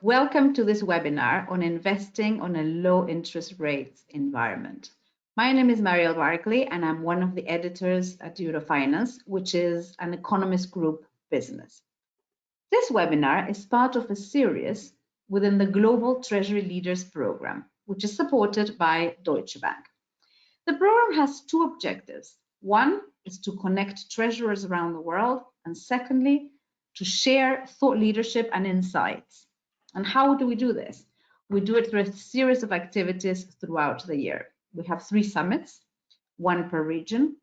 Welcome to this webinar on investing on a low interest rates environment. My name is Marielle Barkley and I'm one of the editors at Eurofinance, which is an economist group business. This webinar is part of a series within the Global Treasury Leaders Program, which is supported by Deutsche Bank. The program has two objectives. One is to connect treasurers around the world, and secondly, to share thought leadership and insights. And how do we do this? We do it through a series of activities throughout the year. We have 3 summits, 1 per region.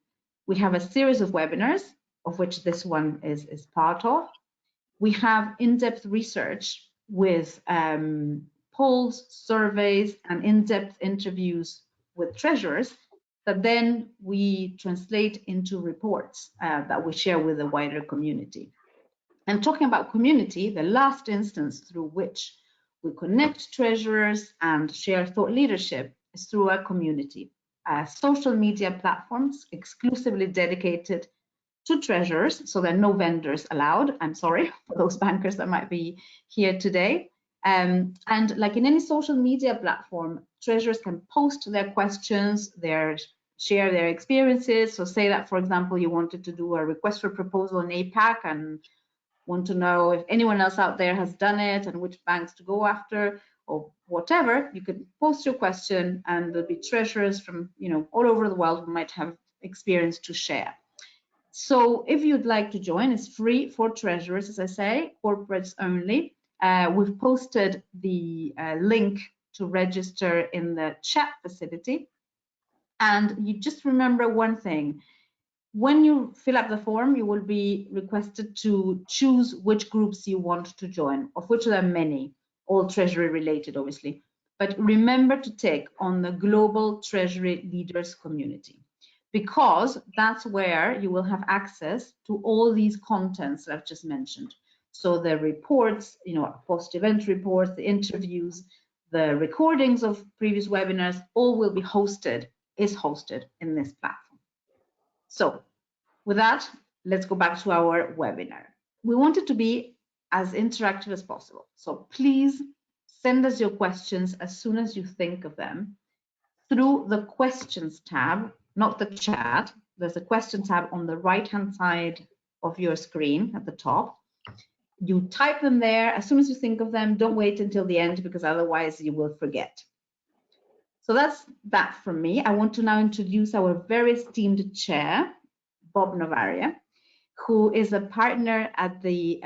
We have a series of webinars, of which this one is part of. We have in-depth research with polls, surveys, and in-depth interviews with treasurers that then we translate into reports that we share with the wider community. And talking about community, the last instance through which we connect treasurers and share thought leadership is through our community, social media platforms exclusively dedicated to treasurers, so there are no vendors allowed. I'm sorry for those bankers that might be here today. And like in any social media platform, treasurers can post their questions, share their experiences. So say that, for example, you wanted to do a request for proposal in APAC and want to know if anyone else out there has done it and which banks to go after or whatever, you could post your question and there'll be treasurers from all over the world who might have experience to share. So if you'd like to join, it's free for treasurers, as I say, corporates only. We've posted the link to register in the chat facility. And you just remember one thing. When you fill up the form, you will be requested to choose which groups you want to join, of which there are many, all treasury related, obviously. But remember to tick on the Global Treasury Leaders community, because that's where you will have access to all these contents that I've just mentioned. So the reports, post-event reports, the interviews, the recordings of previous webinars, all will be hosted in this platform. So with that, let's go back to our webinar. We want it to be as interactive as possible. So please send us your questions as soon as you think of them through the questions tab, not the chat. There's a question tab on the right-hand side of your screen at the top. You type them there as soon as you think of them. Don't wait until the end, because otherwise you will forget. So that's that from me. I want to now introduce our very esteemed chair, Bob Novaria, who is a partner at the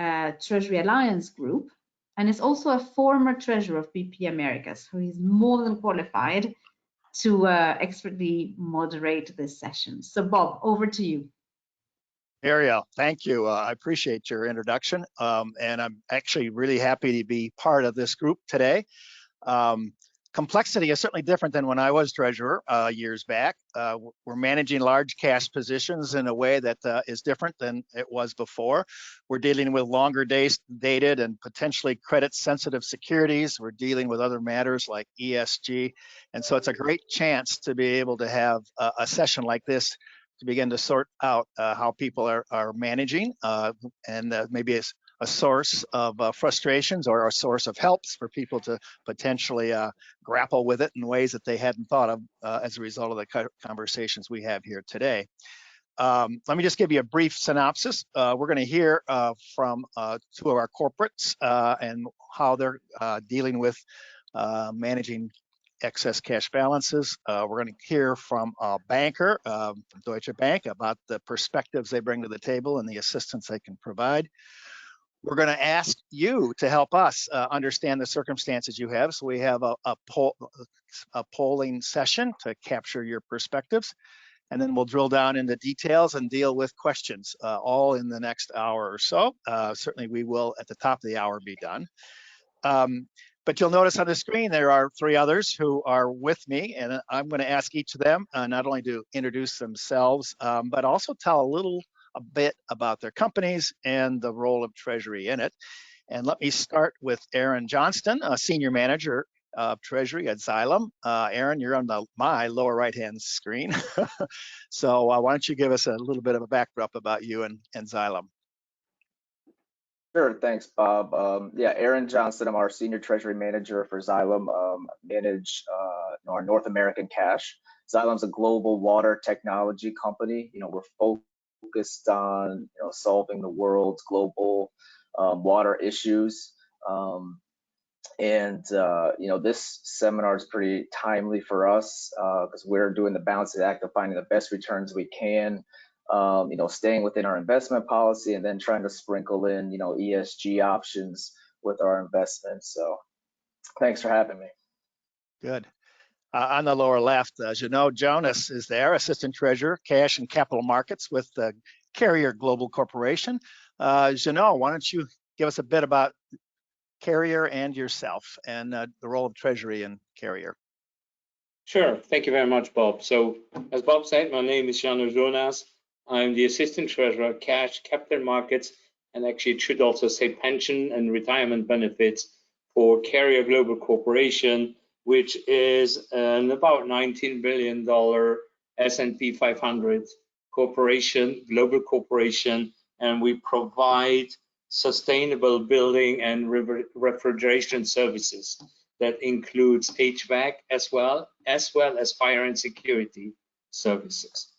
Treasury Alliance Group and is also a former treasurer of BP Americas, who is more than qualified to expertly moderate this session. So Bob, over to you. Ariel, thank you. I appreciate your introduction, and I'm actually really happy to be part of this group today. Complexity is certainly different than when I was treasurer years back. We're managing large cash positions in a way that is different than it was before. We're dealing with longer dated and potentially credit sensitive securities. We're dealing with other matters like ESG. And so it's a great chance to be able to have a session like this to begin to sort out how people are managing and maybe it's a source of frustrations or a source of helps for people to potentially grapple with it in ways that they hadn't thought of as a result of the conversations we have here today. Let me just give you a brief synopsis. We're going to hear from 2 of our corporates and how they're dealing with managing excess cash balances. We're going to hear from a banker from Deutsche Bank about the perspectives they bring to the table and the assistance they can provide. We're going to ask you to help us understand the circumstances you have. So we have a polling session to capture your perspectives. And then we'll drill down into details and deal with questions all in the next hour or so. Certainly we will at the top of the hour be done. But you'll notice on the screen there are 3 others who are with me, and I'm going to ask each of them not only to introduce themselves, but also tell a bit about their companies and the role of Treasury in it. And let me start with Erin Johnston, a Senior Manager of Treasury at Xylem. Erin, you're on my lower right-hand screen. So why don't you give us a little bit of a backdrop about you and Xylem? Sure, thanks, Bob. Yeah, Aaron Johnson, I'm our senior treasury manager for Xylem. Manage our North American cash. Xylem's a global water technology company. We're focused on solving the world's global water issues. This seminar is pretty timely for us because we're doing the balancing act of finding the best returns we can, staying within our investment policy and then trying to sprinkle in, ESG options with our investments. So thanks for having me. Good. On the lower left, as you know, Jonas is there, Assistant Treasurer, Cash and Capital Markets with the Carrier Global Corporation. Janelle, why don't you give us a bit about Carrier and yourself and the role of Treasury in Carrier? Sure. Thank you very much, Bob. So as Bob said, my name is Jan Jonas. I'm the Assistant Treasurer, Cash, Capital Markets, and actually it should also say pension and retirement benefits for Carrier Global Corporation, which is an about $19 billion S&P 500 corporation, global corporation, and we provide sustainable building and refrigeration services. That includes HVAC as well as fire and security services.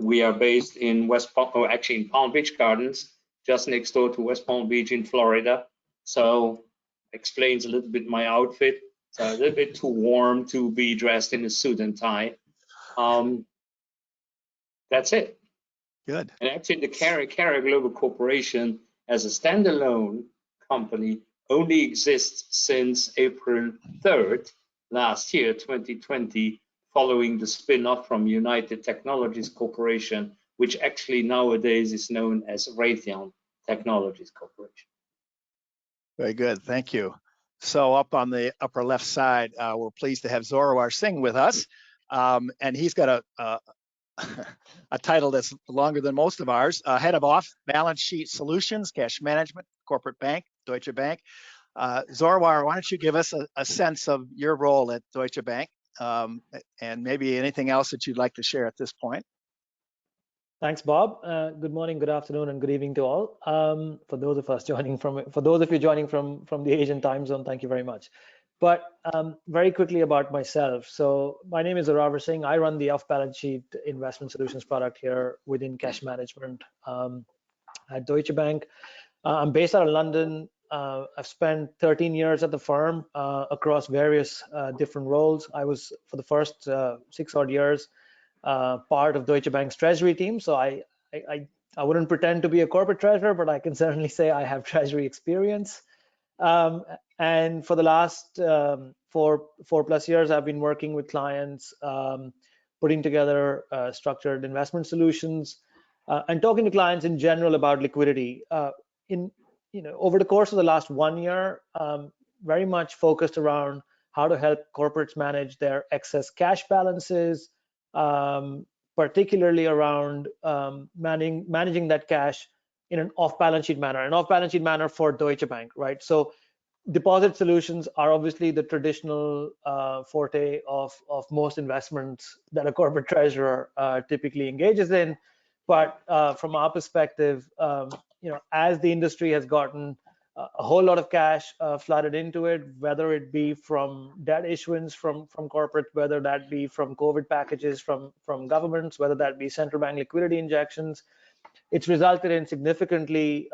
We are based in in Palm Beach Gardens, just next door to West Palm Beach in Florida. So explains a little bit my outfit. It's a little bit too warm to be dressed in a suit and tie. That's it. Good. And actually, the Carrier Global Corporation as a standalone company only exists since April 3rd last year, 2020, following the spin-off from United Technologies Corporation, which actually nowadays is known as Raytheon Technologies Corporation. Very good, thank you. So up on the upper left side, we're pleased to have Zorwar Singh with us. And he's got a title that's longer than most of ours, Head of Off-Balance Sheet Solutions, Cash Management, Corporate Bank, Deutsche Bank. Zorwar, why don't you give us a sense of your role at Deutsche Bank and maybe anything else that you'd like to share at this point? Thanks, Bob. Good morning, good afternoon, and good evening to all. For those of you joining from the Asian time zone, thank you very much. But very quickly about myself. So my name is Zorwar Singh. I run the off-balance sheet investment solutions product here within cash management at Deutsche Bank. I'm based out of London. I've spent 13 years at the firm across various different roles. I was, for the first 6 odd years, part of Deutsche Bank's treasury team. So I wouldn't pretend to be a corporate treasurer, but I can certainly say I have treasury experience. And for the last 4+ years, I've been working with clients, putting together structured investment solutions, and talking to clients in general about liquidity. Over the course of the last 1 year, very much focused around how to help corporates manage their excess cash balances, particularly around managing that cash in an off-balance sheet manner for Deutsche Bank, right? So deposit solutions are obviously the traditional forte of most investments that a corporate treasurer typically engages in. But from our perspective, as the industry has gotten a whole lot of cash flooded into it, whether it be from debt issuance from corporate, whether that be from COVID packages from governments, whether that be central bank liquidity injections, it's resulted in significantly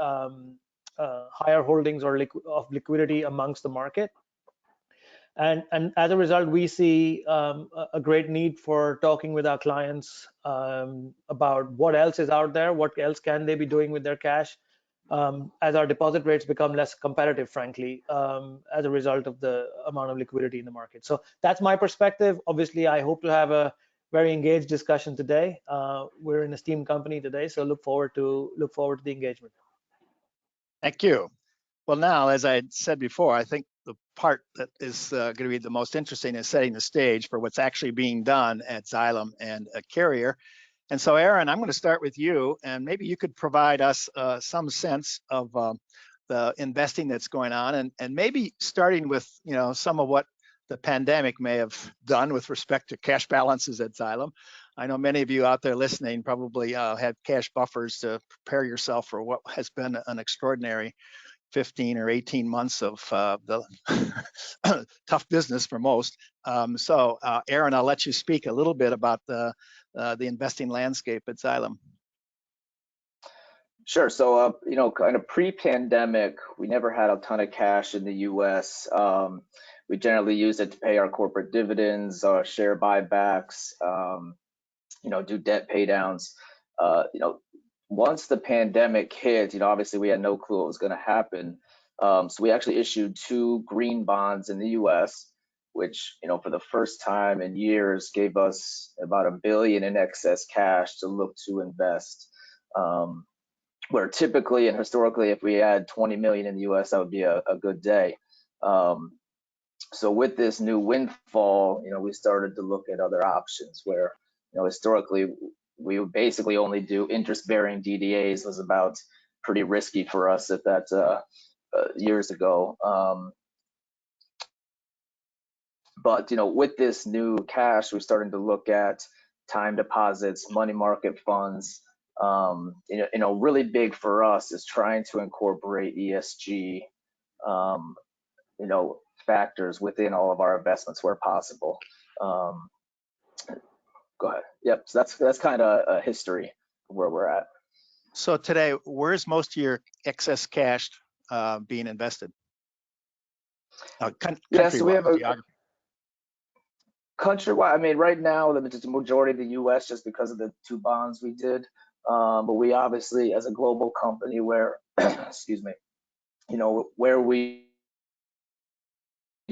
higher holdings of liquidity amongst the market. And as a result, we see a great need for talking with our clients about what else is out there, what else can they be doing with their cash, as our deposit rates become less competitive, frankly, as a result of the amount of liquidity in the market. So that's my perspective. Obviously, I hope to have a very engaged discussion today. We're an esteemed company today, so look forward to the engagement. Thank you. Well, now, as I said before, I think the part that is going to be the most interesting is setting the stage for what's actually being done at Xylem and at Carrier. And so, Erin, I'm going to start with you, and maybe you could provide us some sense of the investing that's going on, and maybe starting with some of what the pandemic may have done with respect to cash balances at Xylem. I know many of you out there listening probably have cash buffers to prepare yourself for what has been an extraordinary 15 or 18 months of the tough business for most. So Erin, I'll let you speak a little bit about the investing landscape at Xylem. Sure. So, you know, kind of pre-pandemic, we never had a ton of cash in the U.S. We generally used it to pay our corporate dividends, share buybacks, you know, do debt pay downs. You know, once the pandemic hit, you know, obviously we had no clue what was going to happen. So we actually issued 2 green bonds in the U.S., which, you know, for the first time in years gave us about $1 billion in excess cash to look to invest. Where typically and historically, if we had 20 million in the U.S., that would be a good day. So with this new windfall, you know, we started to look at other options where, you know, historically we would basically only do interest-bearing DDAs. Was about pretty risky for us at that years ago. But you know, with this new cash, we're starting to look at time deposits, money market funds. You know, really big for us is trying to incorporate ESG, you know, factors within all of our investments where possible. Go ahead. Yep. So that's kind of a history of where we're at. So today, where's most of your excess cash being invested? Yeah, so we have a countrywide. I mean, right now, the majority of the U.S. just because of the 2 bonds we did. But we obviously, as a global company, where, excuse me, you know, where we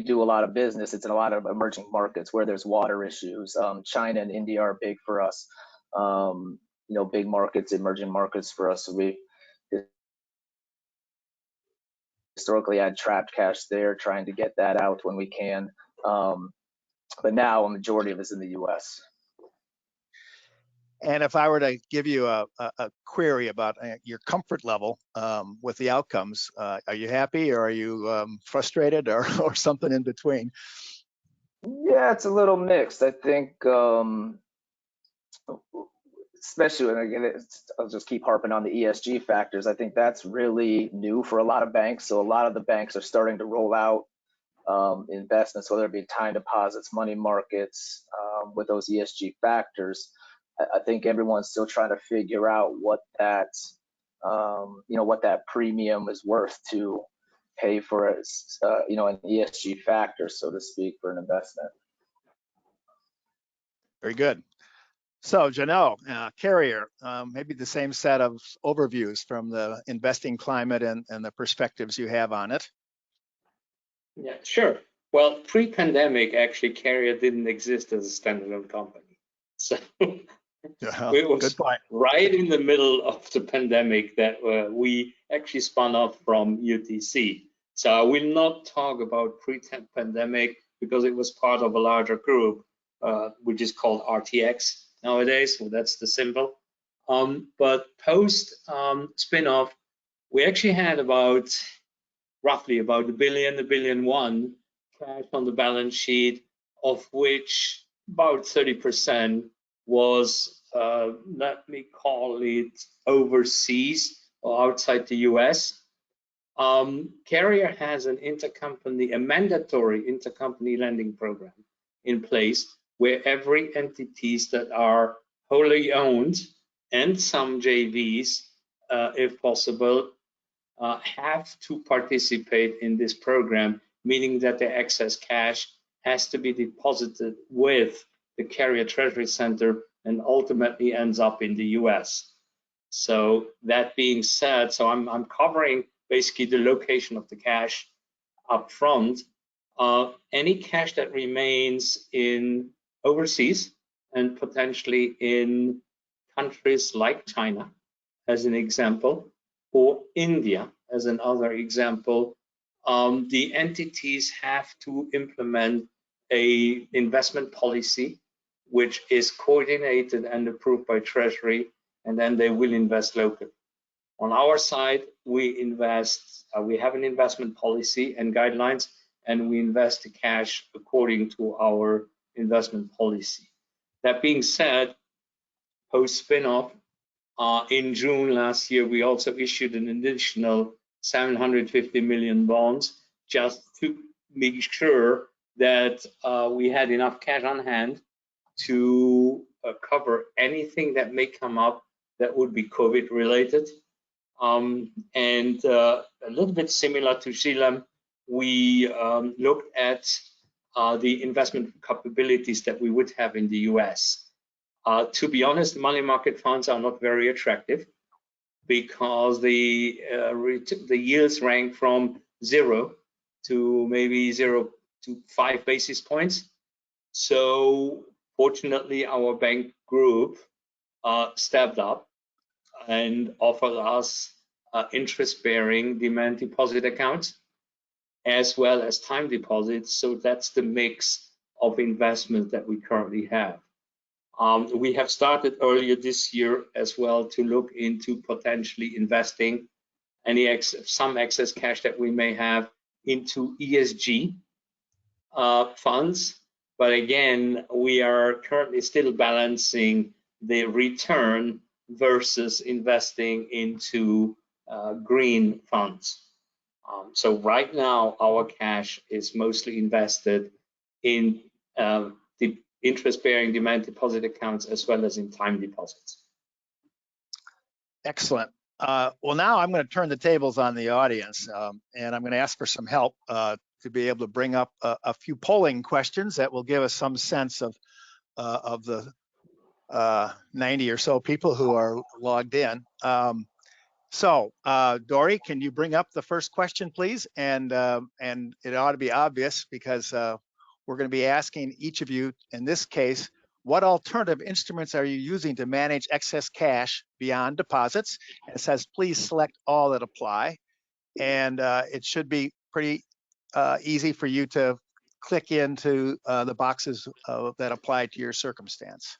do a lot of business, it's in a lot of emerging markets where there's water issues. China and India are big for us. You know, big markets, emerging markets for us. So we historically had trapped cash there, trying to get that out when we can. But now a majority of it is in the U.S. And if I were to give you a query about your comfort level with the outcomes, are you happy or are you frustrated or something in between? Yeah, it's a little mixed. I think, especially, and again, I'll just keep harping on the ESG factors. I think that's really new for a lot of banks. So a lot of the banks are starting to roll out investments, whether it be time deposits, money markets, with those ESG factors. I think everyone's still trying to figure out what that, you know, what that premium is worth to pay for, you know, an ESG factor, so to speak, for an investment. Very good. So Janelle, Carrier, maybe the same set of overviews from the investing climate and the perspectives you have on it. Yeah, sure. Well, pre-pandemic, actually, Carrier didn't exist as a standalone company. So it was right in the middle of the pandemic that we actually spun off from UTC. So I will not talk about pre-pandemic because it was part of a larger group, which is called RTX nowadays. So that's the symbol. But post spin-off, we actually had roughly about $1 billion, $1.1 billion cash on the balance sheet, of which about 30% was, let me call it, overseas or outside the US. Carrier has a mandatory intercompany lending program in place where every entities that are wholly owned and some JVs, if possible, have to participate in this program, meaning that the excess cash has to be deposited with the Carrier Treasury Center and ultimately ends up in the US. So that being said, so I'm covering basically the location of the cash up front. Any cash that remains in overseas and potentially in countries like China, as an example, or India, as another example, the entities have to implement an investment policy, which is coordinated and approved by Treasury, and then they will invest locally. On our side, we invest, we have an investment policy and guidelines, and we invest the cash according to our investment policy. That being said, post-spin-off. In June last year, we also issued an additional 750 million bonds just to make sure that we had enough cash on hand to cover anything that may come up that would be COVID related. And a little bit similar to Shilam, we looked at the investment capabilities that we would have in the US. To be honest, money market funds are not very attractive because the yields rank from 0 to maybe 0 to 5 basis points. So fortunately, our bank group stepped up and offered us interest-bearing demand deposit accounts as well as time deposits. So that's the mix of investment that we currently have. We have started earlier this year as well to look into potentially investing some excess cash that we may have into ESG funds. But again, we are currently still balancing the return versus investing into green funds. So right now, our cash is mostly invested in the interest-bearing demand deposit accounts as well as in time deposits. Excellent. Well, now I'm going to turn the tables on the audience, and I'm going to ask for some help to be able to bring up a few polling questions that will give us some sense of the 90 or so people who are logged in. So, Dory, can you bring up the first question, please? And it ought to be obvious because we're going to be asking each of you, in this case, what alternative instruments are you using to manage excess cash beyond deposits? And it says, please select all that apply. And it should be pretty easy for you to click into the boxes that apply to your circumstance.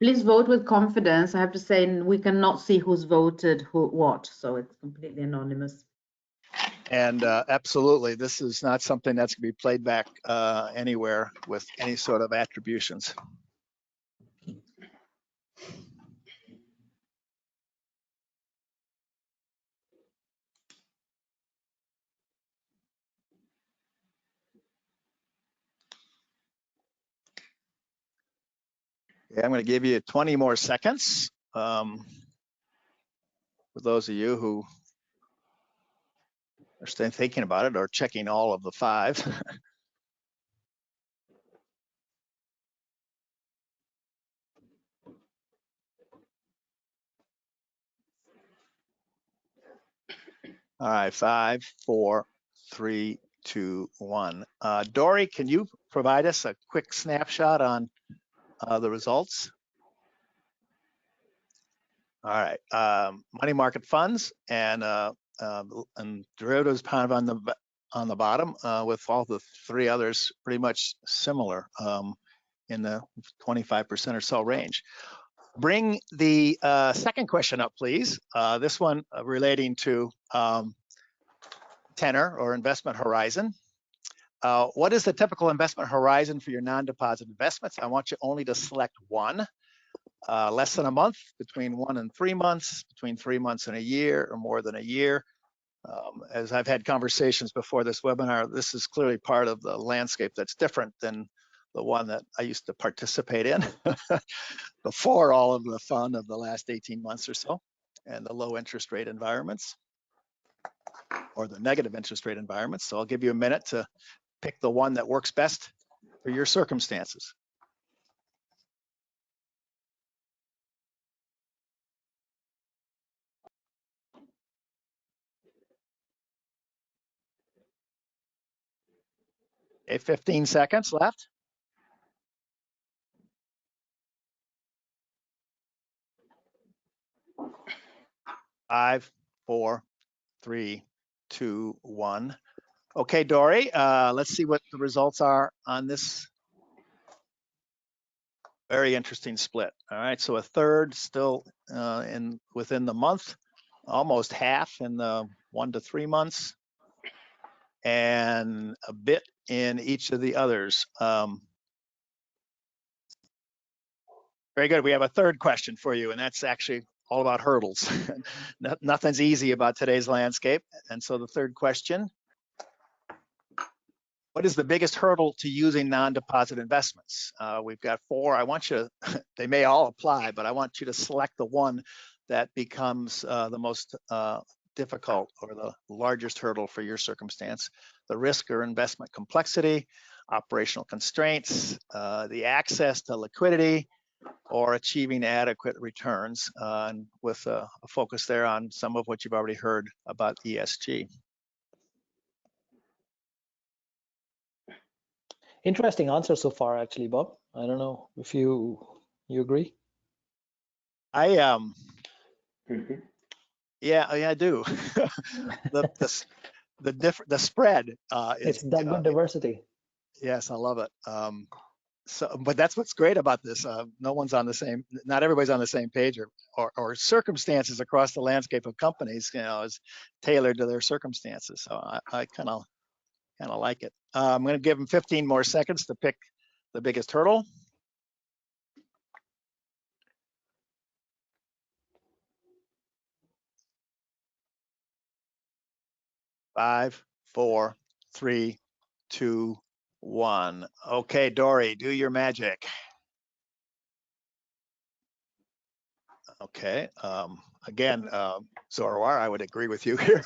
Please vote with confidence. I have to say, we cannot see who's voted what, so it's completely anonymous. And absolutely, this is not something that's going to be played back anywhere with any sort of attributions. Okay, I'm going to give you 20 more seconds for those of you who are still thinking about it or checking all of the 5. All right, 5, 4, 3, 2, 1. Dory, can you provide us a quick snapshot on the results? All right, money market funds and derivatives kind of on the bottom, with all the 3 others pretty much similar in the 25% or so range. Bring the second question up, please. This one relating to tenor or investment horizon. What is the typical investment horizon for your non-deposit investments? I want you only to select one. Less than a month, between 1 and 3 months, between 3 months and a year, or more than a year. As I've had conversations before this webinar, this is clearly part of the landscape that's different than the one that I used to participate in before all of the fun of the last 18 months or so, and the low interest rate environments or the negative interest rate environments. So I'll give you a minute to pick the one that works best for your circumstances. Okay, 15 seconds left. 5, 4, 3, 2, 1. Okay, Dory, let's see what the results are on this very interesting split. All right, so a third still within the month, almost half in the 1 to 3 months, and a bit in each of the others. Very good. We have a third question for you, and that's actually all about hurdles. Nothing's easy about today's landscape. And so the third question, what is the biggest hurdle to using non-deposit investments? We've got 4. I want you to, they may all apply, but I want you to select the one that becomes the most difficult or the largest hurdle for your circumstance. The risk or investment complexity, operational constraints, the access to liquidity, or achieving adequate returns, and with a focus there on some of what you've already heard about ESG. Interesting answer so far, actually, Bob. I don't know if you agree. I yeah, I do. the spread It's is that good diversity. yes, I love it. So, but that's what's great about this. No one's on the same. Not everybody's on the same page, or circumstances across the landscape of companies, is tailored to their circumstances. So I kind of like it. I'm going to give them 15 more seconds to pick the biggest hurdle. 5, 4, 3, 2, 1. Okay, Dory, do your magic. Okay. Again, Zorwar, I would agree with you here.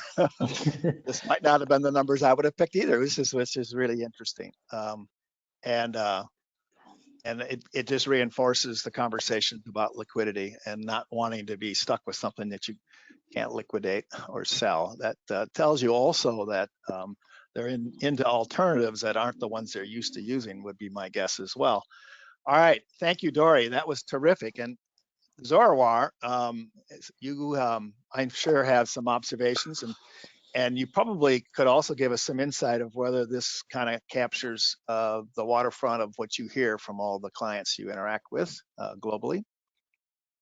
This might not have been the numbers I would have picked either. This is really interesting. And it just reinforces the conversation about liquidity and not wanting to be stuck with something that you can't liquidate or sell. That tells you also that they're into alternatives that aren't the ones they're used to using, would be my guess as well. All right, thank you, Dory. That was terrific. And Zorwar, you I'm sure have some observations, and you probably could also give us some insight of whether this kind of captures the waterfront of what you hear from all the clients you interact with globally.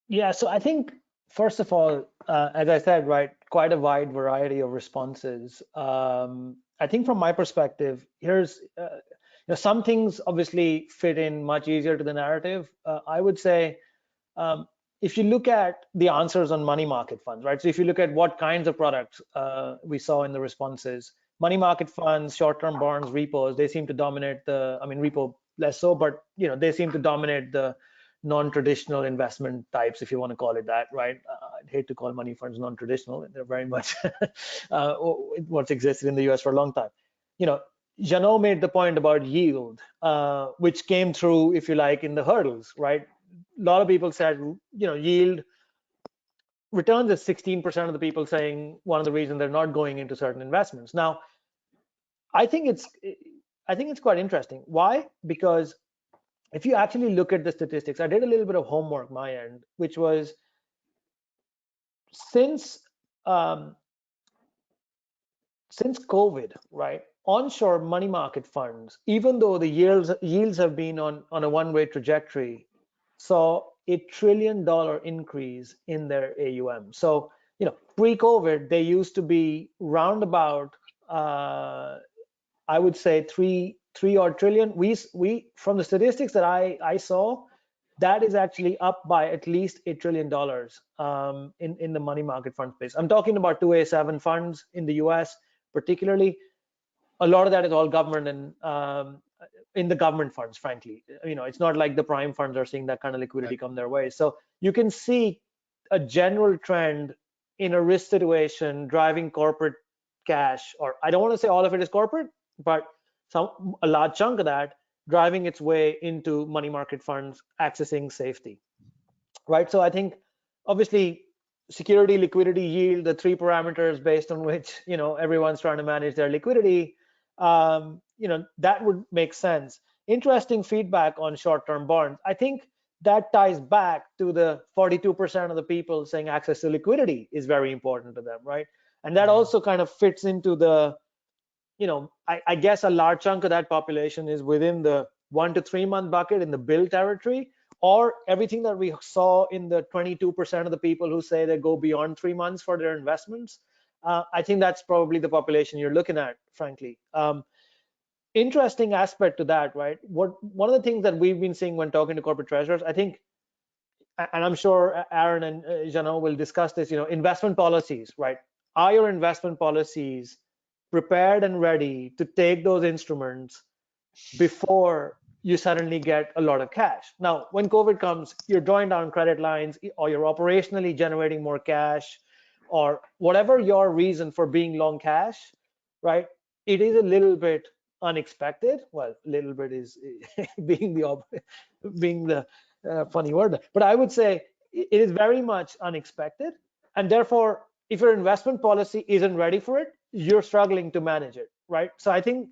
Yeah, so I think, first of all, as I said, right, quite a wide variety of responses. I think from my perspective, here's some things obviously fit in much easier to the narrative. I would say, if you look at the answers on money market funds, right? So if you look at what kinds of products we saw in the responses, money market funds, short-term bonds, repos, they seem to dominate repo less so, but they seem to dominate the non-traditional investment types, if you want to call it that, right? I'd hate to call money funds non-traditional. They're very much what's existed in the US for a long time. Jeannot made the point about yield, which came through, if you like, in the hurdles, right? A lot of people said, yield returns is 16% of the people saying one of the reasons they're not going into certain investments. Now, I think it's quite interesting. Why? Because if you actually look at the statistics, I did a little bit of homework my end, which was since COVID, right? Onshore money market funds, even though the yields have been on a one-way trajectory, saw $1 trillion increase in their AUM. So, pre-COVID, they used to be roundabout, I would say three odd trillion. We from the statistics that I saw, that is actually up by at least $8 trillion in the money market fund space. I'm talking about 2A7 funds in the US, particularly. A lot of that is all government and in the government funds, frankly. It's not like the prime funds are seeing that kind of liquidity come their way. So you can see a general trend in a risk situation driving corporate cash, or I don't want to say all of it is corporate, but a large chunk of that driving its way into money market funds, accessing safety, right? So I think obviously security, liquidity, yield, the 3 parameters based on which everyone's trying to manage their liquidity, that would make sense. Interesting feedback on short-term bonds. I think that ties back to the 42% of the people saying access to liquidity is very important to them, right? And that also kind of fits into the, I guess a large chunk of that population is within the 1 to 3 month bucket in the bill territory, or everything that we saw in the 22% of the people who say they go beyond 3 months for their investments. I think that's probably the population you're looking at, frankly. Interesting aspect to that, right? One of the things that we've been seeing when talking to corporate treasurers, I think and I'm sure Aaron and Jano will discuss this, investment policies, right? Are your investment policies prepared and ready to take those instruments before you suddenly get a lot of cash? Now, when COVID comes, you're drawing down credit lines, or you're operationally generating more cash, or whatever your reason for being long cash, right? It is a little bit unexpected. Well, a little bit is being the funny word, but I would say it is very much unexpected, and therefore, if your investment policy isn't ready for it, you're struggling to manage it, right? So I think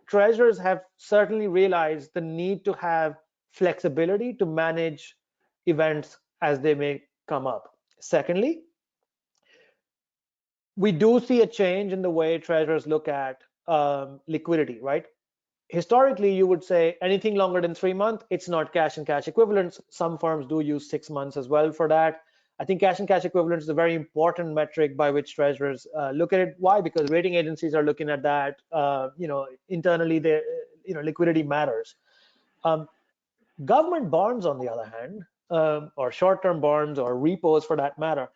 treasurers have certainly realized the need to have flexibility to manage events as they may come up. Secondly, we do see a change in the way treasurers look at liquidity, right? Historically, you would say anything longer than 3 months, it's not cash and cash equivalents. Some firms do use 6 months as well for that. I think cash and cash equivalents is a very important metric by which treasurers look at it. Why? Because rating agencies are looking at that. Internally, liquidity matters. Government bonds, on the other hand, or short-term bonds or repos for that matter,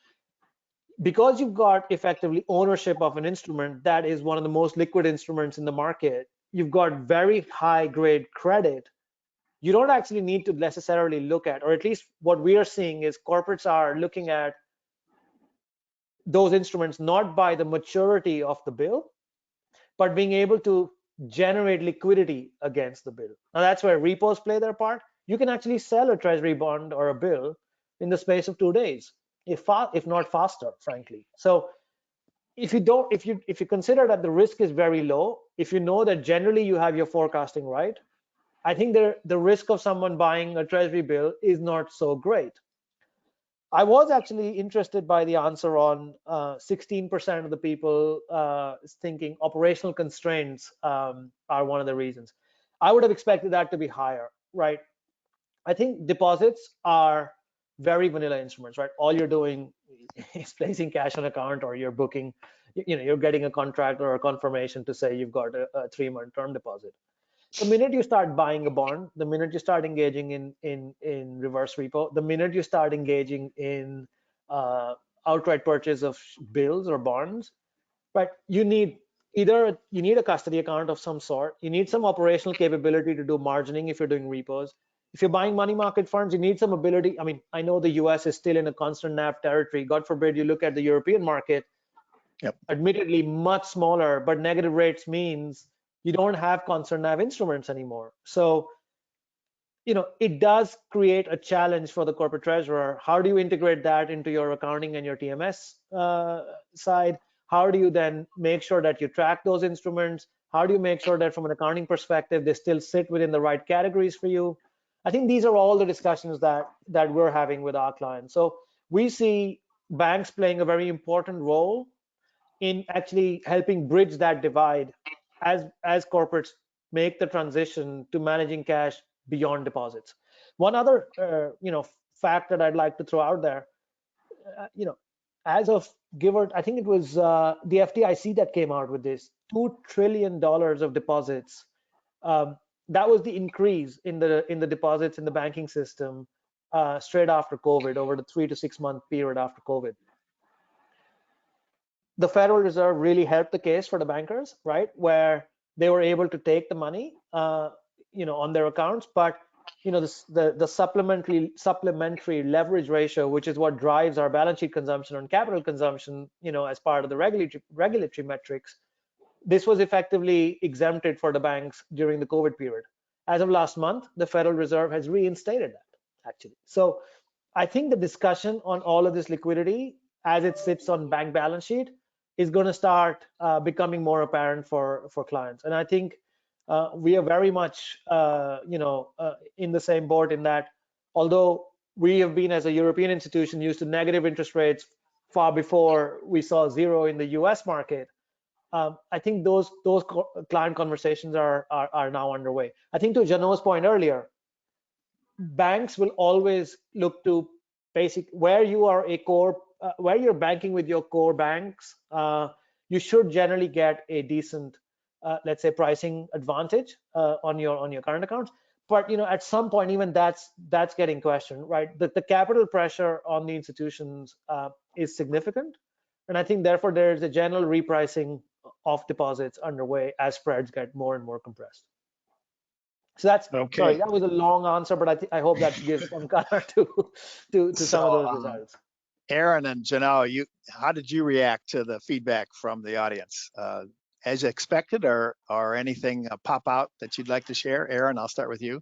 because you've got effectively ownership of an instrument that is one of the most liquid instruments in the market, you've got very high grade credit. You don't actually need to necessarily look at, or at least what we are seeing is corporates are looking at those instruments not by the maturity of the bill, but being able to generate liquidity against the bill. Now that's where repos play their part. You can actually sell a treasury bond or a bill in the space of 2 days, if not faster, frankly. So if you consider that the risk is very low, if you know that generally you have your forecasting right, I think the risk of someone buying a treasury bill is not so great. I was actually interested by the answer on 16% of the people thinking operational constraints are one of the reasons. I would have expected that to be higher, right? I think deposits are very vanilla instruments, right? All you're doing is placing cash on account, or you're booking, you're getting a contract or a confirmation to say you've got a 3-month term deposit. The minute you start buying a bond, the minute you start engaging in reverse repo, the minute you start engaging in outright purchase of bills or bonds, right? You need a custody account of some sort. You need some operational capability to do margining if you're doing repos. If you're buying money market funds, you need some ability. I mean, I know the US is still in a constant NAV territory. God forbid you look at the European market. Yep. Admittedly much smaller, but negative rates means you don't have constant NAV instruments anymore. So, it does create a challenge for the corporate treasurer. How do you integrate that into your accounting and your TMS side? How do you then make sure that you track those instruments? How do you make sure that from an accounting perspective, they still sit within the right categories for you? I think these are all the discussions that we're having with our clients. So we see banks playing a very important role in actually helping bridge that divide as corporates make the transition to managing cash beyond deposits. One other fact that I'd like to throw out there, as of I think it was the FDIC that came out with this $2 trillion of deposits. That was the increase in the deposits in the banking system straight after COVID, over the 3 to 6 month period after COVID. The Federal Reserve really helped the case for the bankers, right? Where they were able to take the money, on their accounts, but the supplementary leverage ratio, which is what drives our balance sheet consumption and capital consumption, as part of the regulatory metrics, this was effectively exempted for the banks during the COVID period. As of last month, the Federal Reserve has reinstated that, actually. So I think the discussion on all of this liquidity as it sits on bank balance sheet is going to start becoming more apparent for clients. And I think we are very much in the same boat, in that although we have been, as a European institution, used to negative interest rates far before we saw zero in the US market, I think those client conversations are now underway. I think to Jano's point earlier, banks will always look to where you are a core, where you're banking with your core banks, you should generally get a decent, let's say, pricing advantage on your current accounts. but at some point, even that's getting questioned, right? The capital pressure on the institutions is significant, and I think therefore there's a general repricing of deposits underway as spreads get more and more compressed. So that's Okay. Sorry, that was a long answer, but I hope that gives some color to some of those results. Erin and Janelle, how did you react to the feedback from the audience? As expected, or anything pop out that you'd like to share? Erin, I'll start with you.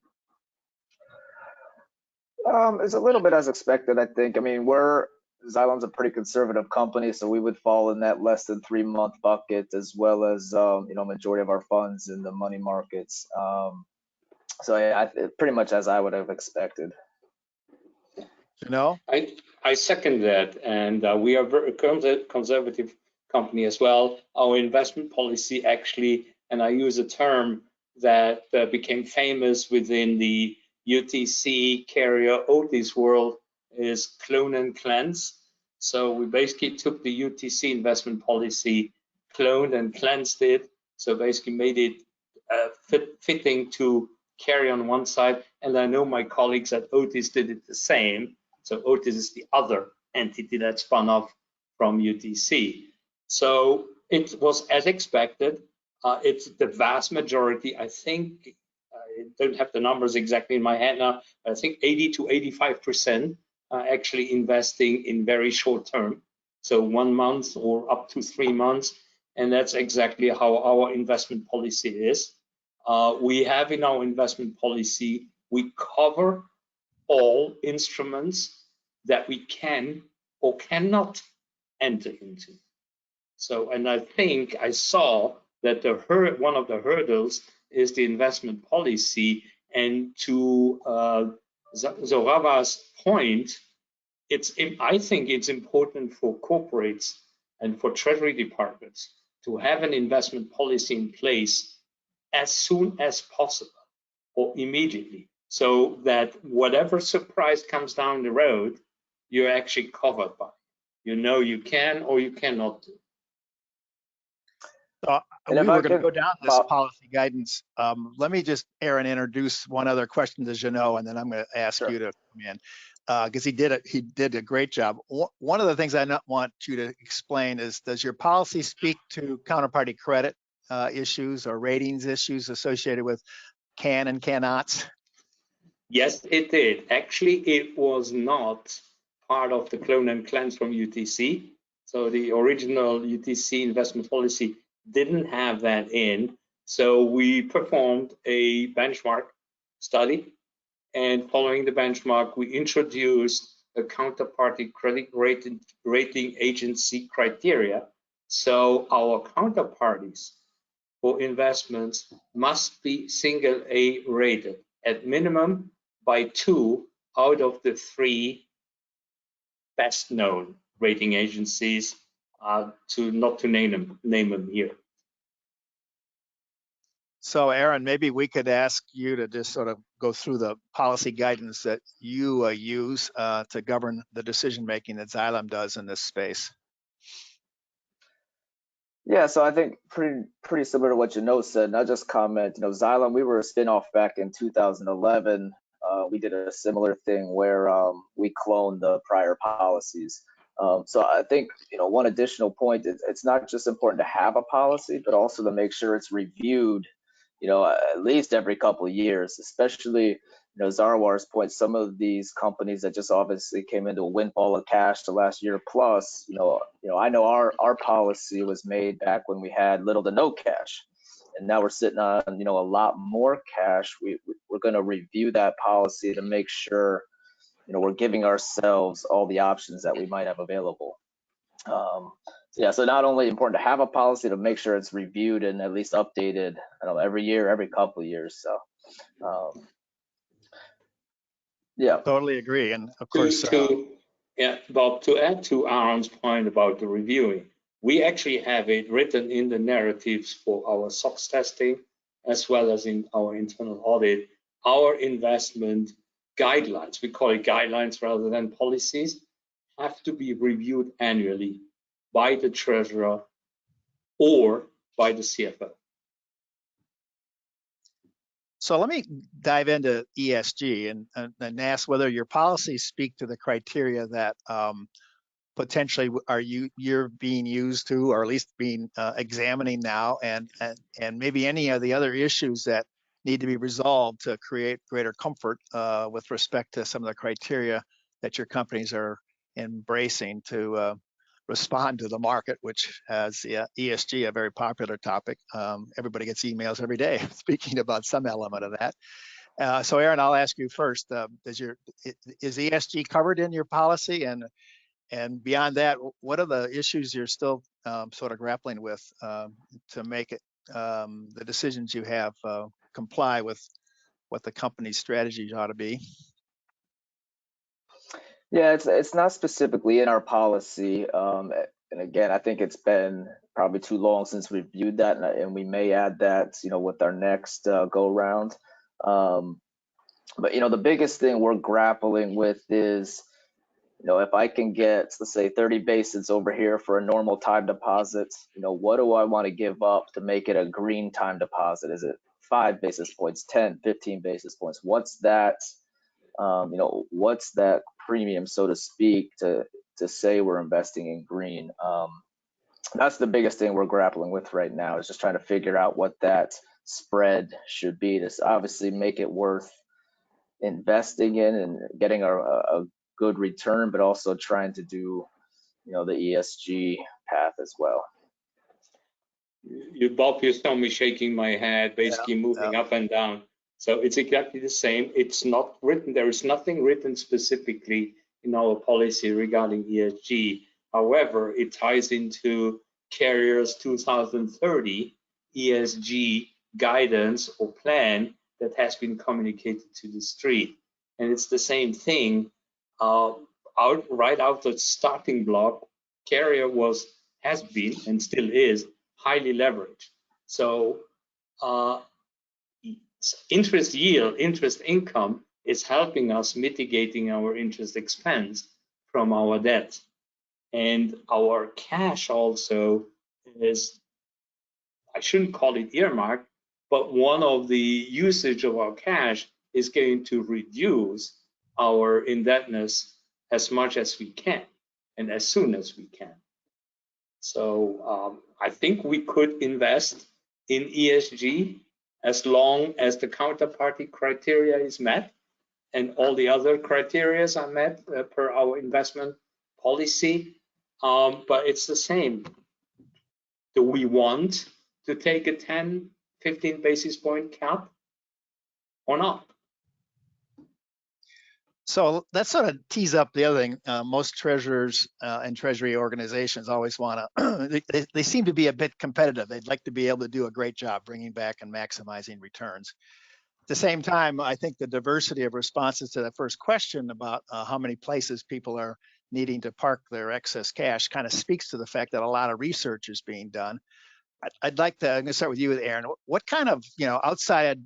It's a little bit as expected, I think. I mean, Xylem's a pretty conservative company, so we would fall in that less than 3-month bucket, as well as majority of our funds in the money markets. So yeah, pretty much as I would have expected. Janelle? I second that, and we are a very conservative company as well. Our investment policy actually, and I use a term that became famous within the UTC carrier Otis world, is clone and cleanse. So we basically took the UTC investment policy, cloned and cleansed it. So basically made it fitting to carry on one side. And I know my colleagues at Otis did it the same. So Otis is the other entity that spun off from UTC. So it was as expected. It's the vast majority, I think, I don't have the numbers exactly in my head now, but I think 80 to 85% are actually investing in very short term. So 1 month or up to 3 months. And that's exactly how our investment policy is. We have in our investment policy, we cover all instruments that we can or cannot enter into. So, and I think I saw that one of the hurdles is the investment policy. And to Zorava's point, I think it's important for corporates and for treasury departments to have an investment policy in place as soon as possible or immediately, so that whatever surprise comes down the road, you're actually covered by. You can or you cannot do. We were going to go down this policy guidance. Let me just, Erin, introduce one other question to Janelle, and then I'm going to ask you to come in, because he did a great job. One of the things I want you to explain is, does your policy speak to counterparty credit issues or ratings issues associated with can and cannots? Yes, it did. Actually, it was not part of the clone and cleanse from UTC. So the original UTC investment policy didn't have that in. So we performed a benchmark study, and following the benchmark, we introduced a counterparty credit rating agency criteria. So our counterparties for investments must be single A rated at minimum by 2 out of the 3 best known rating agencies, not to name them here. So Erin, maybe we could ask you to just sort of go through the policy guidance that you use to govern the decision making that Xylem does in this space. Yeah, so I think pretty similar to what Janelle said. And I'll just comment, Xylem, we were a spinoff back in 2011. We did a similar thing where we cloned the prior policies. So I think, one additional point is it's not just important to have a policy, but also to make sure it's reviewed, at least every couple of years, especially, Zarwar's point, some of these companies that just obviously came into a windfall of cash the last year plus, I know our policy was made back when we had little to no cash. And now we're sitting on, a lot more cash. We're going to review that policy to make sure, we're giving ourselves all the options that we might have available. Yeah, so not only important to have a policy, to make sure it's reviewed and at least updated, every year, every couple of years. So, yeah, totally agree. And of course, Bob, to add to Aaron's point about the reviewing, we actually have it written in the narratives for our SOX testing, as well as in our internal audit, our investment guidelines, we call it guidelines rather than policies, have to be reviewed annually by the treasurer or by the CFO. So let me dive into ESG and ask whether your policies speak to the criteria that potentially you're being used to, or at least being examining now, and maybe any of the other issues that need to be resolved to create greater comfort with respect to some of the criteria that your companies are embracing to respond to the market, which has ESG, a very popular topic. Everybody gets emails every day speaking about some element of that. So Erin, I'll ask you first. Is ESG covered in your policy? And beyond that, what are the issues you're still sort of grappling with to make it the decisions you have comply with what the company's strategies ought to be? Yeah, it's not specifically in our policy, and again, I think it's been probably too long since we've viewed that, and we may add that, with our next go round. But the biggest thing we're grappling with is, if I can get, let's say, 30 basis over here for a normal time deposit, what do I want to give up to make it a green time deposit? Is it 5 basis points, 10, 15 basis points? What's that? What's that premium, so to speak, to say we're investing in green? That's the biggest thing we're grappling with right now, is just trying to figure out what that spread should be to obviously make it worth investing in and getting a good return, but also trying to do, the ESG path as well. Bob, you saw me shaking my head, basically moving up and down. So it's exactly the same. It's not written, there is nothing written specifically in our policy regarding ESG. However, it ties into Carrier's 2030 ESG guidance or plan that has been communicated to the street. And it's the same thing. Right out the starting block, Carrier has been and still is highly leveraged. So interest yield, interest income is helping us mitigating our interest expense from our debt. And our cash also is, I shouldn't call it earmarked, but one of the usage of our cash is going to reduce our indebtedness as much as we can and as soon as we can. So I think we could invest in ESG as long as the counterparty criteria is met and all the other criteria are met per our investment policy. But it's the same. Do we want to take a 10, 15 basis point cap or not? So that sort of tees up the other thing. Most treasurers and treasury organizations always want to, they seem to be a bit competitive. They'd like to be able to do a great job bringing back and maximizing returns. At the same time, I think the diversity of responses to that first question about how many places people are needing to park their excess cash kind of speaks to the fact that a lot of research is being done. I'm going to start with you, Erin. What kind of, outside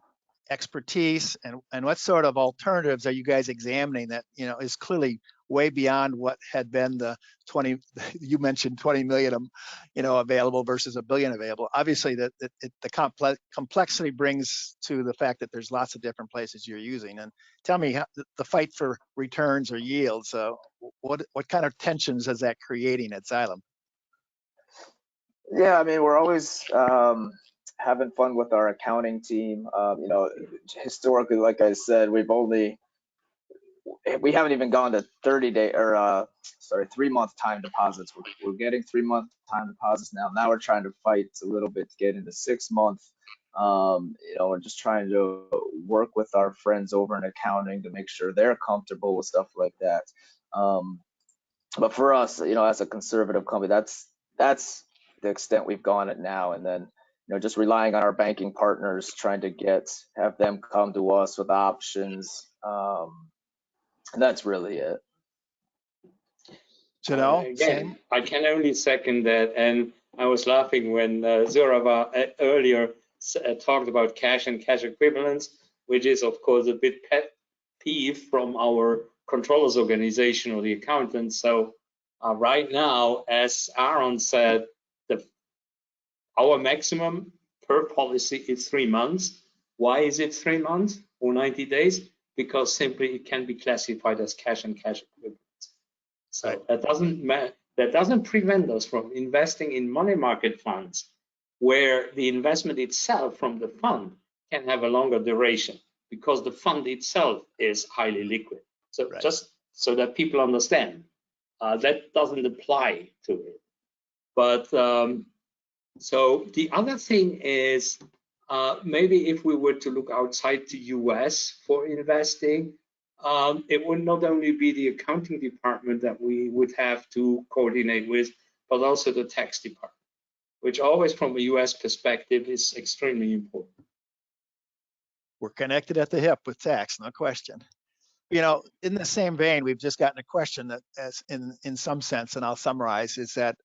expertise and what sort of alternatives are you guys examining that is clearly way beyond what had been the 20, you mentioned 20 million available versus $1 billion available? Obviously the complexity brings to the fact that there's lots of different places you're using. And tell me the fight for returns or yields, what kind of tensions is that creating at Xylem? Yeah, I mean, we're always having fun with our accounting team. Historically, like I said, we haven't even gone to 30-day or 3-month time deposits. We're getting 3-month time deposits now. Now we're trying to fight a little bit to get into 6-month. We're just trying to work with our friends over in accounting to make sure they're comfortable with stuff like that. But for us, as a conservative company, that's the extent we've gone at now. And then just relying on our banking partners, trying to have them come to us with options. And that's really it. Again, I can only second that. And I was laughing when Zuraba earlier talked about cash and cash equivalents, which is, of course, a bit pet peeve from our controllers organization or the accountants. So right now, as Aaron said, our maximum per policy is 3 months. Why is it 3 months or 90 days? Because simply it can be classified as cash and cash equivalents. So Right. that doesn't prevent us from investing in money market funds, where the investment itself from the fund can have a longer duration because the fund itself is highly liquid. So Right. just so that people understand, that doesn't apply to it. But so the other thing is, maybe if we were to look outside the US for investing, it would not only be the accounting department that we would have to coordinate with, but also the tax department, which always from a US perspective is extremely important. We're connected at the hip with tax, no question. You know, in the same vein, we've just gotten a question that, as in some sense, and I'll summarize, is that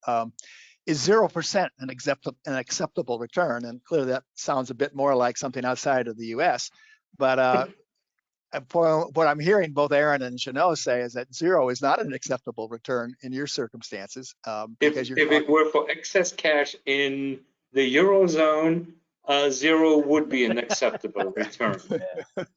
is 0% an acceptable return? And clearly that sounds a bit more like something outside of the U.S. But what I'm hearing both Erin and Jeannot say is that 0 is not an acceptable return in your circumstances, because if it were for excess cash in the Eurozone, 0 would be an acceptable return.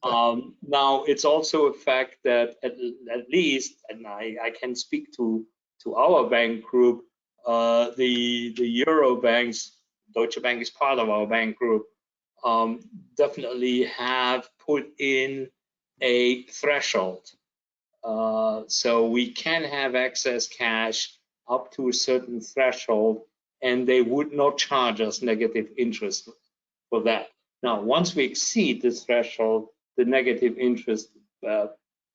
Now, it's also a fact that at least, and I can speak to our bank group, the Euro banks, Deutsche Bank is part of our bank group, definitely have put in a threshold. So we can have excess cash up to a certain threshold, and they would not charge us negative interest for that. Now, once we exceed this threshold, the negative interest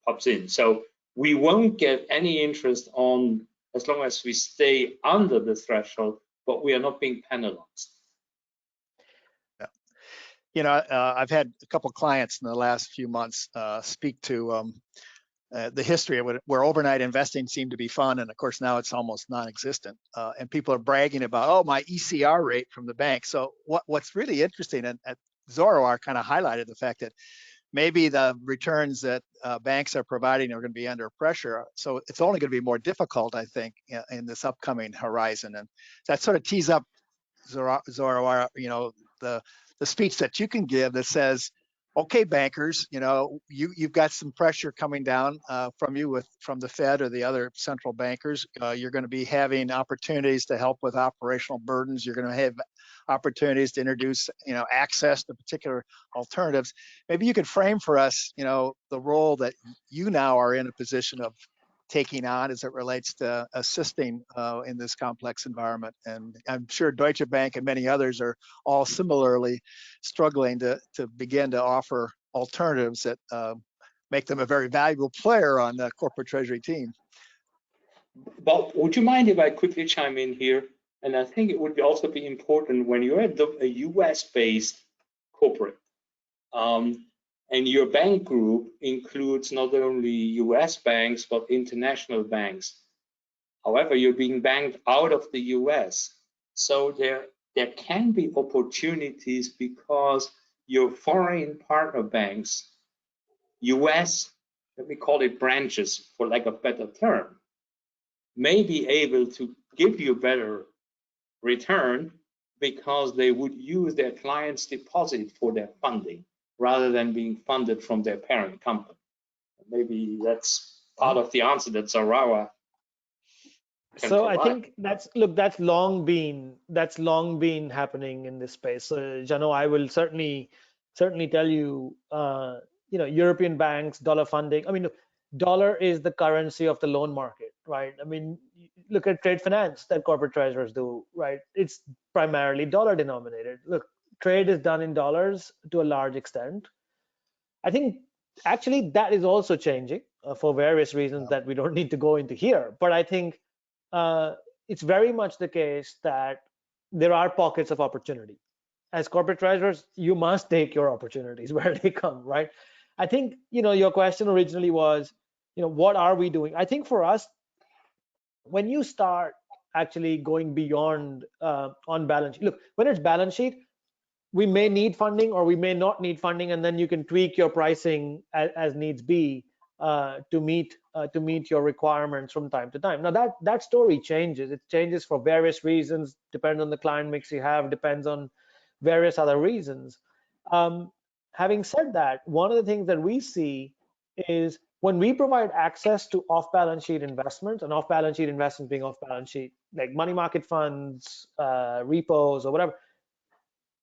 pops in. So we won't get any interest on as long as we stay under the threshold, but we are not being penalized. Yeah. You know, I've had a couple clients in the last few months speak to the history of where overnight investing seemed to be fun, and of course now it's almost non-existent. And people are bragging about, oh, my ECR rate from the bank. So what's really interesting, and Zoroar kind of highlighted the fact that maybe the returns that banks are providing are going to be under pressure. So it's only going to be more difficult, I think, in this upcoming horizon. And that sort of tees up, Zoroar, you know, the speech that you can give that says, okay, bankers, you know, you've got some pressure coming down from the Fed or the other central bankers. You're going to be having opportunities to help with operational burdens. You're going to have opportunities to introduce, you know, access to particular alternatives. Maybe you could frame for us, you know, the role that you now are in a position of taking on as it relates to assisting in this complex environment. And I'm sure Deutsche Bank and many others are all similarly struggling to begin to offer alternatives that make them a very valuable player on the corporate treasury team. Bob, would you mind if I quickly chime in here? And I think it would also be important when you're at a US-based corporate, and your bank group includes not only US banks, but international banks. However, you're being banked out of the US. So there can be opportunities because your foreign partner banks, US, let me call it branches for lack of a better term, may be able to give you better return because they would use their client's deposit for their funding rather than being funded from their parent company. Maybe that's part of the answer that Zoroar can So provide. I think that's long been happening in this space. So Jano, I will certainly tell you, you know, European banks, dollar funding. I mean, dollar is the currency of the loan market, right? I mean, look at trade finance that corporate treasurers do, right? It's primarily dollar denominated. Look, trade is done in dollars to a large extent. I think actually that is also changing for various reasons that we don't need to go into here. But I think it's very much the case that there are pockets of opportunity. As corporate treasurers, you must take your opportunities where they come, right? I think, you know, your question originally was, you know, what are we doing? I think for us, when you start actually going beyond on balance sheet, look, when it's balance sheet, we may need funding or we may not need funding, and then you can tweak your pricing as needs be to meet your requirements from time to time. Now that story changes. It changes for various reasons, depends on the client mix you have, depends on various other reasons. having said that, one of the things that we see is when we provide access to off-balance sheet investments, and off-balance sheet investments being off-balance sheet, like money market funds, repos, or whatever,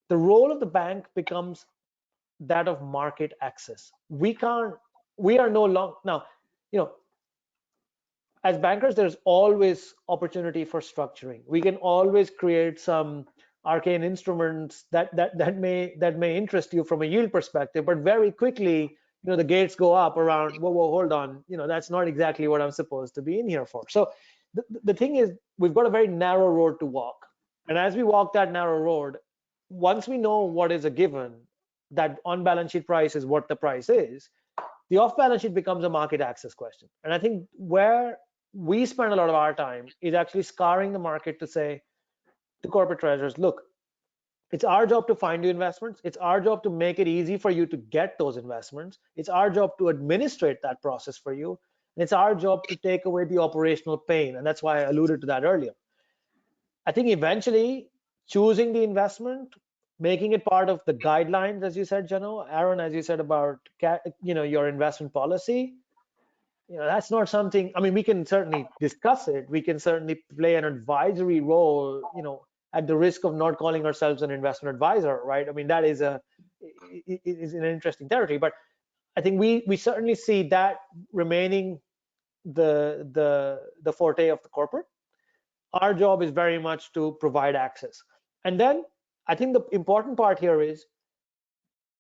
the role of the bank becomes that of market access. We are no longer, now, as bankers, there's always opportunity for structuring. We can always create some arcane instruments that may interest you from a yield perspective, but very quickly, the gates go up around, whoa, hold on, that's not exactly what I'm supposed to be in here for. So the thing is, we've got a very narrow road to walk. And as we walk that narrow road, once we know what is a given, that on-balance sheet price is what the price is, the off-balance sheet becomes a market access question. And I think where we spend a lot of our time is actually scouring the market to say to corporate treasurers, look, it's our job to find you investments. It's our job to make it easy for you to get those investments. It's our job to administrate that process for you. And it's our job to take away the operational pain. And that's why I alluded to that earlier. I think eventually choosing the investment, making it part of the guidelines, as you said, Jano, Aaron, as you said about your investment policy, that's not something, I mean, we can certainly discuss it. We can certainly play an advisory role, at the risk of not calling ourselves an investment advisor, right? I mean, that is an interesting territory, but I think we certainly see that remaining the forte of the corporate. Our job is very much to provide access. And then I think the important part here is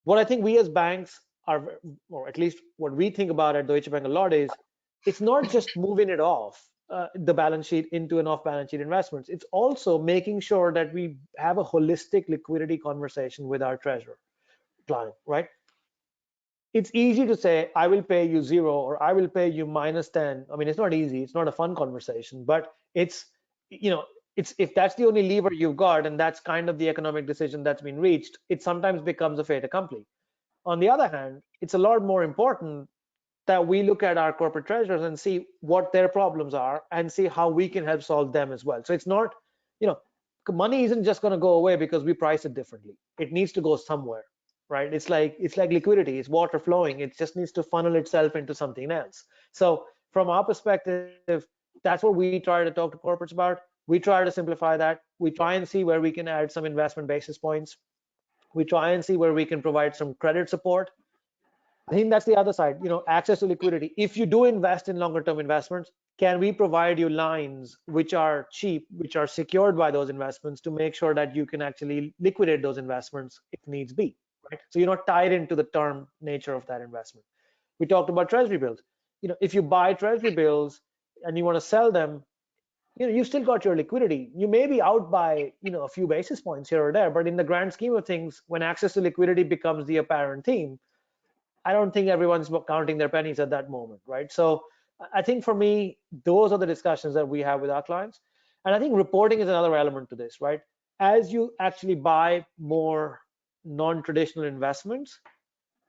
what I think we as banks are, or at least what we think about at Deutsche Bank a lot, is it's not just moving it off the balance sheet into an off-balance sheet investments. It's also making sure that we have a holistic liquidity conversation with our treasurer client, right? It's easy to say, I will pay you 0 or I will pay you -10. I mean, it's not easy. It's not a fun conversation, but it's if that's the only lever you've got and that's kind of the economic decision that's been reached, it sometimes becomes a fait accompli. On the other hand, it's a lot more important that we look at our corporate treasurers and see what their problems are and see how we can help solve them as well. So it's not, money isn't just going to go away because we price it differently. It needs to go somewhere, right? It's like liquidity. It's water flowing. It just needs to funnel itself into something else. So from our perspective, that's what we try to talk to corporates about. We try to simplify that. We try and see where we can add some investment basis points. We try and see where we can provide some credit support. I think that's the other side, access to liquidity. If you do invest in longer term investments, can we provide you lines which are cheap, which are secured by those investments to make sure that you can actually liquidate those investments if needs be, right? So you're not tied into the term nature of that investment. We talked about treasury bills. If you buy treasury bills and you want to sell them, you've still got your liquidity. You may be out by, a few basis points here or there, but in the grand scheme of things, when access to liquidity becomes the apparent theme, I don't think everyone's counting their pennies at that moment, right? So I think for me, those are the discussions that we have with our clients. And I think reporting is another element to this, right? As you actually buy more non-traditional investments,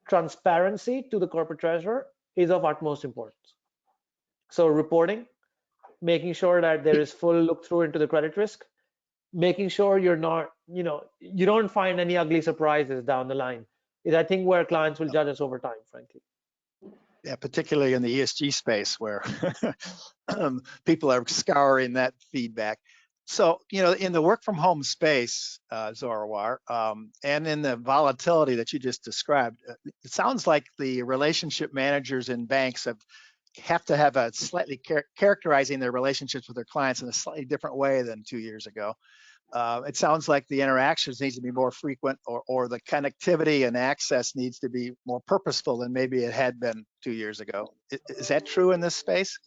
transparency to the corporate treasurer is of utmost importance. So reporting, making sure that there is full look through into the credit risk, making sure you're not, you don't find any ugly surprises down the line, is I think where clients will judge us over time, frankly. Yeah, particularly in the ESG space where people are scouring that feedback. So, in the work from home space, Zorawar, and in the volatility that you just described, it sounds like the relationship managers in banks have to have a slightly characterizing their relationships with their clients in a slightly different way than 2 years ago. It sounds like the interactions needs to be more frequent, or the connectivity and access needs to be more purposeful than maybe it had been 2 years ago. Is that true in this space?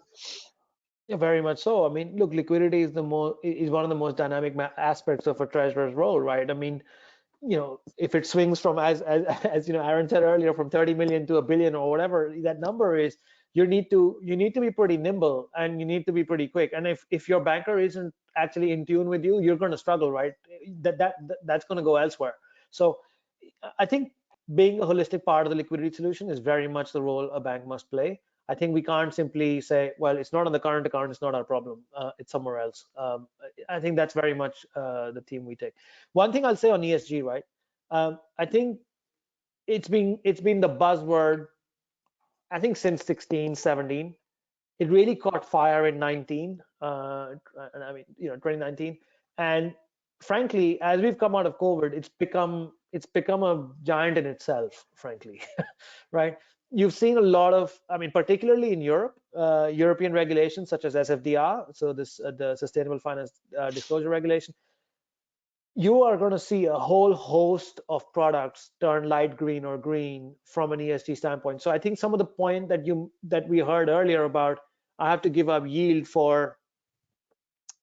Yeah, very much so. I mean, look, liquidity is one of the most dynamic aspects of a treasurer's role, right? I mean, if it swings from as Aaron said earlier, from 30 million to $1 billion or whatever that number is, you need to be pretty nimble and you need to be pretty quick. And if your banker isn't actually in tune with you, you're going to struggle, right? That's going to go elsewhere. So I think being a holistic part of the liquidity solution is very much the role a bank must play. I think we can't simply say, well, it's not on the current account, it's not our problem, it's somewhere else. I think that's very much the theme we take. One thing I'll say on ESG, right? I think it's been the buzzword, I think, since 16, 17. It really caught fire in 19, 2019. And frankly, as we've come out of COVID, it's become a giant in itself, frankly, right? You've seen a lot of, particularly in Europe, European regulations such as SFDR, so the Sustainable Finance Disclosure Regulation. You are going to see a whole host of products turn light green or green from an ESG standpoint. So I think some of the point that we heard earlier about, I have to give up yield for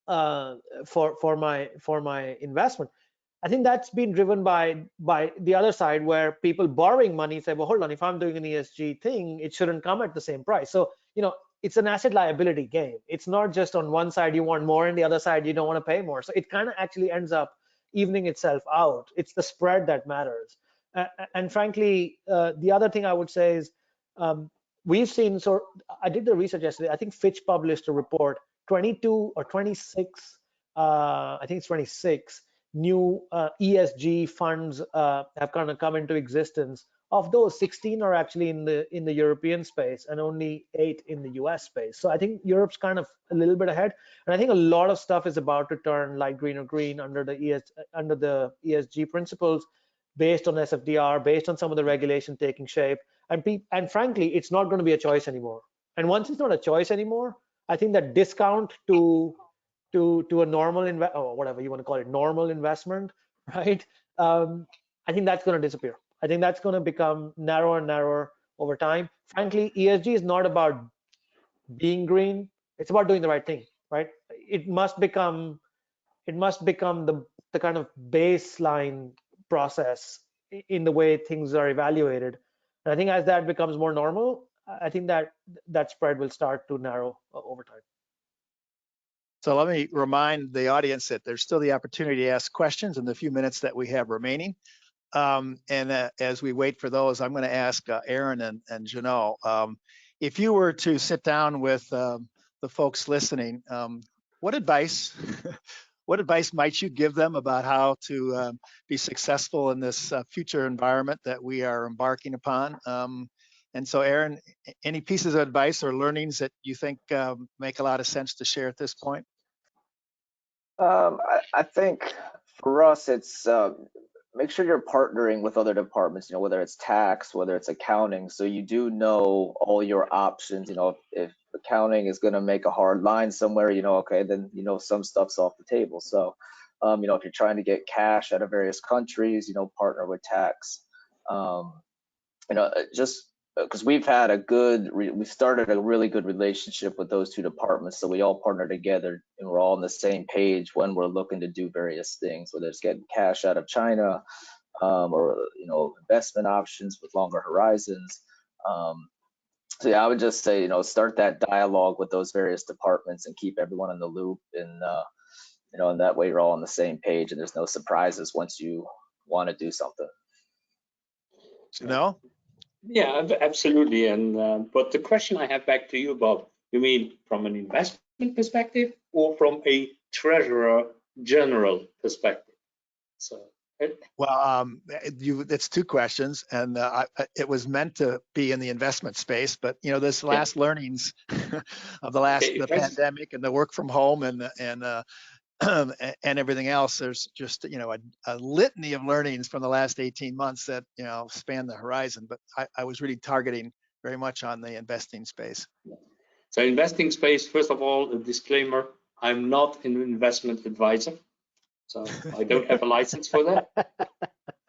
my investment, I think that's been driven by the other side, where people borrowing money say, well, hold on, if I'm doing an ESG thing, it shouldn't come at the same price. So it's an asset liability game. It's not just on one side you want more and the other side you don't want to pay more. So it kind of actually ends up evening itself out. It's the spread that matters. And frankly, the other thing I would say is, we've seen, so I did the research yesterday, I think Fitch published a report, 22 or 26, I think it's 26 new ESG funds have kind of come into existence. Of those, 16 are actually in the European space and only 8 in the US space. So I think Europe's kind of a little bit ahead, and I think a lot of stuff is about to turn light green or green under the ESG principles, based on SFDR, based on some of the regulation taking shape. And frankly, it's not going to be a choice anymore. And once it's not a choice anymore, I think that discount to a normal or whatever you want to call it, normal investment, right? I think that's going to disappear. I think that's going to become narrower and narrower over time. Frankly, ESG is not about being green. It's about doing the right thing, right? It must become the kind of baseline process in the way things are evaluated. And I think as that becomes more normal, I think that spread will start to narrow over time. So let me remind the audience that there's still the opportunity to ask questions in the few minutes that we have remaining. As we wait for those, I'm going to ask Erin and Janelle, if you were to sit down with the folks listening, what advice might you give them about how to be successful in this future environment that we are embarking upon? And so, Erin, any pieces of advice or learnings that you think make a lot of sense to share at this point? I think for us, it's make sure you're partnering with other departments, whether it's tax, whether it's accounting, so you do know all your options. If accounting is going to make a hard line somewhere, okay, then some stuff's off the table. So if you're trying to get cash out of various countries, partner with tax. Just because we started a really good relationship with those two departments, so we all partner together and we're all on the same page when we're looking to do various things, whether it's getting cash out of China, or investment options with longer horizons. So yeah, I would just say start that dialogue with those various departments and keep everyone in the loop, and and that way you're all on the same page and there's no surprises once you want to do something. No? Yeah, absolutely. And but the question I have back to you, Bob, you mean from an investment perspective or from a treasurer general perspective? So. Well, it's two questions, and it was meant to be in the investment space, but this last learnings of the pandemic and the work from home and everything else, there's just a litany of learnings from the last 18 months that span the horizon. But I was really targeting very much on the investing space. So investing space, first of all, a disclaimer: I'm not an investment advisor, so I don't have a license for that.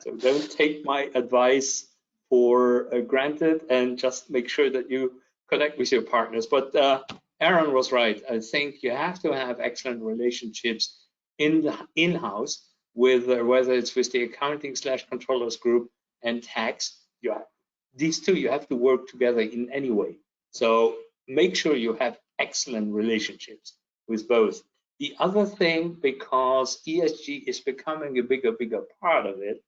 So don't take my advice for granted, and just make sure that you connect with your partners. But Erin was right. I think you have to have excellent relationships in-house with whether it's with the accounting/controllers group and tax. These two, you have to work together in any way. So make sure you have excellent relationships with both. The other thing, because ESG is becoming a bigger part of it,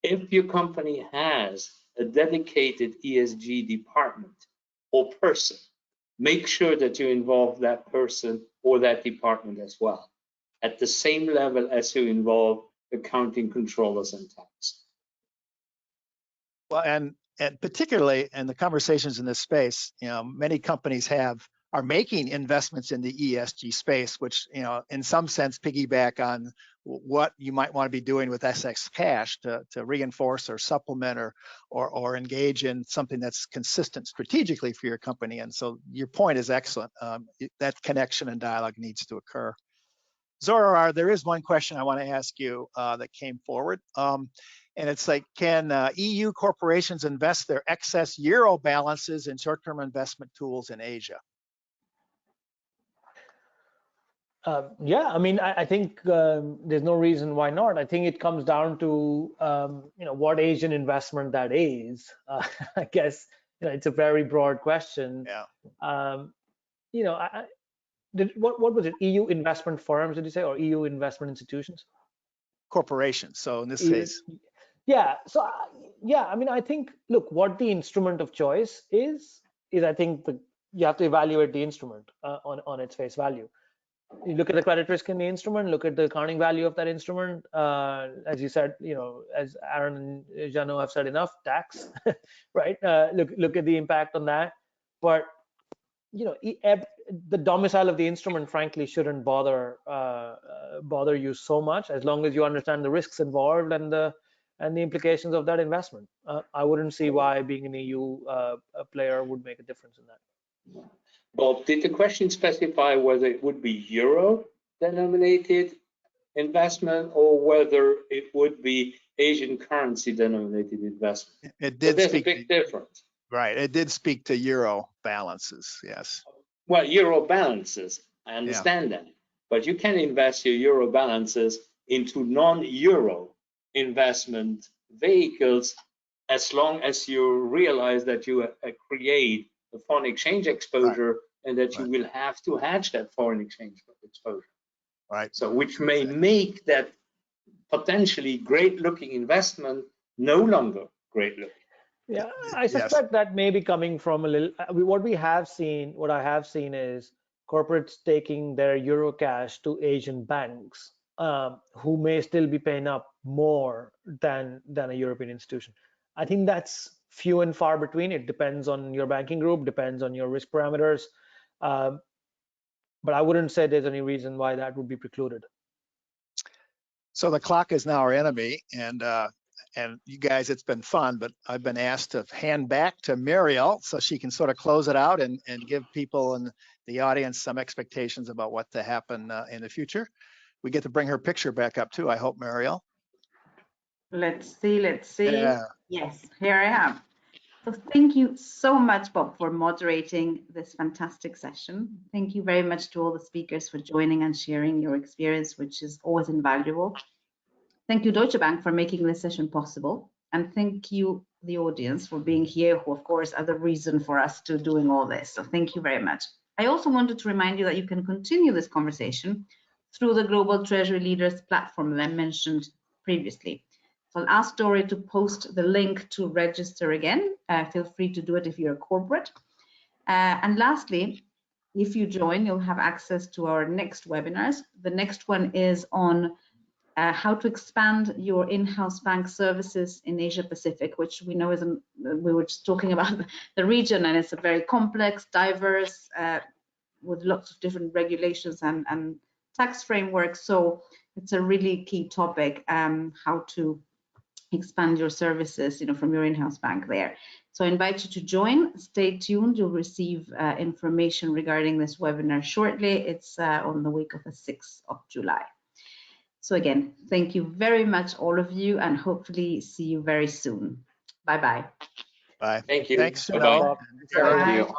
if your company has a dedicated ESG department or person, make sure that you involve that person or that department as well, at the same level as you involve accounting, controllers, and tax. Well, and particularly in the conversations in this space, many companies are making investments in the ESG space, which, in some sense piggyback on what you might want to be doing with excess cash to reinforce or supplement or engage in something that's consistent strategically for your company. And so your point is excellent. That connection and dialogue needs to occur. Zorar, there is one question I want to ask you that came forward. And it's like, can EU corporations invest their excess euro balances in short-term investment tools in Asia? Yeah, I mean, I think there's no reason why not. I think it comes down to what Asian investment that is. I guess it's a very broad question. Yeah. What was it? EU investment firms, did you say, or EU investment institutions? Corporations. So in this case. Yeah. So yeah, I mean, I think, look, what the instrument of choice is I think you have to evaluate the instrument on its face value. You look at the credit risk in the instrument, look at the accounting value of that instrument. As you said, as Aaron and Jano have said enough, tax, right? Look at the impact on that. But the domicile of the instrument, frankly, shouldn't bother you so much, as long as you understand the risks involved and the implications of that investment. I wouldn't see why being an EU player would make a difference in that. Bob, did the question specify whether it would be euro denominated investment or whether it would be Asian currency denominated investment? It did. There's a big difference. Right. It did speak to euro balances. Yes. Well, euro balances, I understand that, but you can invest your euro balances into non-euro investment vehicles as long as you realize that you create a foreign exchange exposure, right, and that you will have to hedge that foreign exchange exposure. Right. So which may make that potentially great-looking investment no longer great-looking. Yeah, I suspect that may be coming from a little. What I have seen is corporates taking their euro cash to Asian banks, who may still be paying up more than a European institution. I think that's few and far between. It depends on your banking group, depends on your risk parameters, but I wouldn't say there's any reason why that would be precluded. So the clock is now our enemy, and you guys, it's been fun, but I've been asked to hand back to Mariel so she can sort of close it out and give people in the audience some expectations about what to happen in the future. We get to bring her picture back up too, I hope, Mariel. Let's see. Yeah. Yes, here I am. So thank you so much, Bob, for moderating this fantastic session. Thank you very much to all the speakers for joining and sharing your experience, which is always invaluable. Thank you, Deutsche Bank, for making this session possible. And thank you, the audience, for being here, who, of course, are the reason for us to doing all this. So thank you very much. I also wanted to remind you that you can continue this conversation through the Global Treasury Leaders platform that I mentioned previously. So I'll ask Dory to post the link to register again. Feel free to do it if you're a corporate. And lastly, if you join, you'll have access to our next webinars. The next one is on how to expand your in-house bank services in Asia Pacific, which we know we were just talking about the region, and it's a very complex, diverse, with lots of different regulations and tax frameworks. So it's a really key topic, how to expand your services, from your in-house bank there. So I invite you to join. Stay tuned. You'll receive information regarding this webinar shortly. It's on the week of the 6th of July. So again, thank you very much, all of you, and hopefully see you very soon. Bye-bye. Bye. Thank you. Thanks. Bye-bye. Thank you.